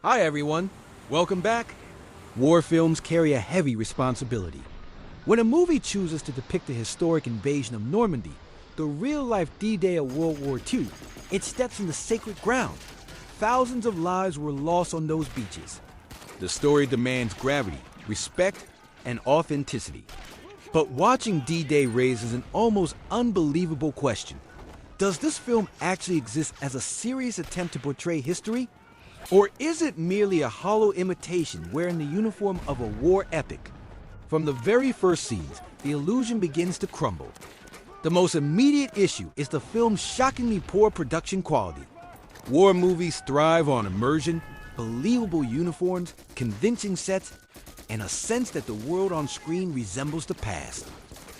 Hi everyone, welcome back. War films carry a heavy responsibility. When a movie chooses to depict the historic invasion of Normandy, the real-life D-Day of World War II, it steps into sacred ground. Thousands of lives were lost on those beaches. The story demands gravity, respect, and authenticity. But watching D-Day raises an almost unbelievable question. Does this film actually exist as a serious attempt to portray history? Or is it merely a hollow imitation wearing the uniform of a war epic? From the very first scenes, the illusion begins to crumble. The most immediate issue is the film's shockingly poor production quality. War movies thrive on immersion, believable uniforms, convincing sets, and a sense that the world on screen resembles the past.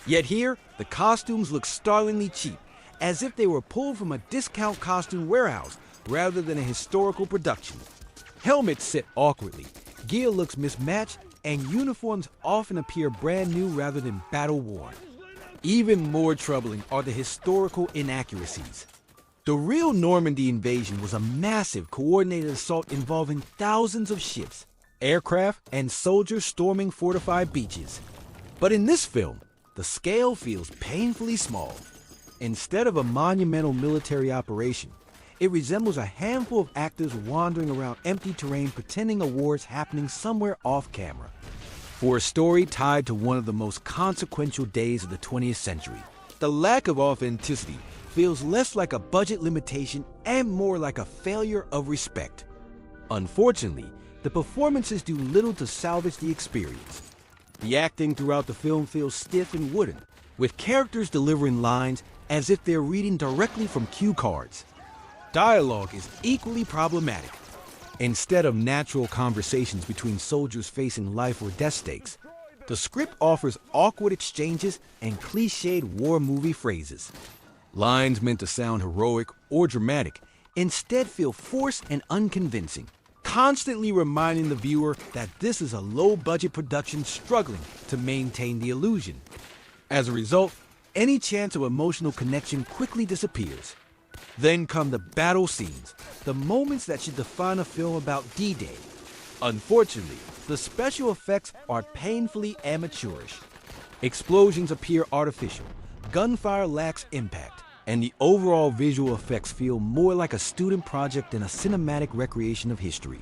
Yet here, the costumes look startlingly cheap, as if they were pulled from a discount costume warehouse rather than a historical production. Helmets sit awkwardly, gear looks mismatched, and uniforms often appear brand new rather than battle-worn. Even more troubling are the historical inaccuracies. The real Normandy invasion was a massive, coordinated assault involving thousands of ships, aircraft, and soldiers storming fortified beaches. But in this film, the scale feels painfully small. Instead of a monumental military operation, it resembles a handful of actors wandering around empty terrain pretending a war is happening somewhere off camera. For a story tied to one of the most consequential days of the 20th century, the lack of authenticity feels less like a budget limitation and more like a failure of respect. Unfortunately, the performances do little to salvage the experience. The acting throughout the film feels stiff and wooden, with characters delivering lines as if they're reading directly from cue cards. Dialogue is equally problematic. Instead of natural conversations between soldiers facing life or death stakes, the script offers awkward exchanges and cliched war movie phrases. Lines meant to sound heroic or dramatic instead feel forced and unconvincing, constantly reminding the viewer that this is a low-budget production struggling to maintain the illusion. As a result, any chance of emotional connection quickly disappears. Then come the battle scenes, the moments that should define a film about D-Day. Unfortunately, the special effects are painfully amateurish. Explosions appear artificial, gunfire lacks impact, and the overall visual effects feel more like a student project than a cinematic recreation of history.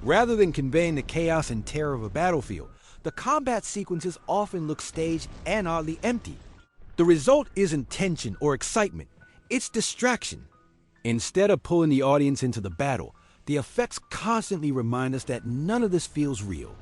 Rather than conveying the chaos and terror of a battlefield, the combat sequences often look staged and oddly empty. The result isn't tension or excitement, it's distraction. Instead of pulling the audience into the battle, the effects constantly remind us that none of this feels real.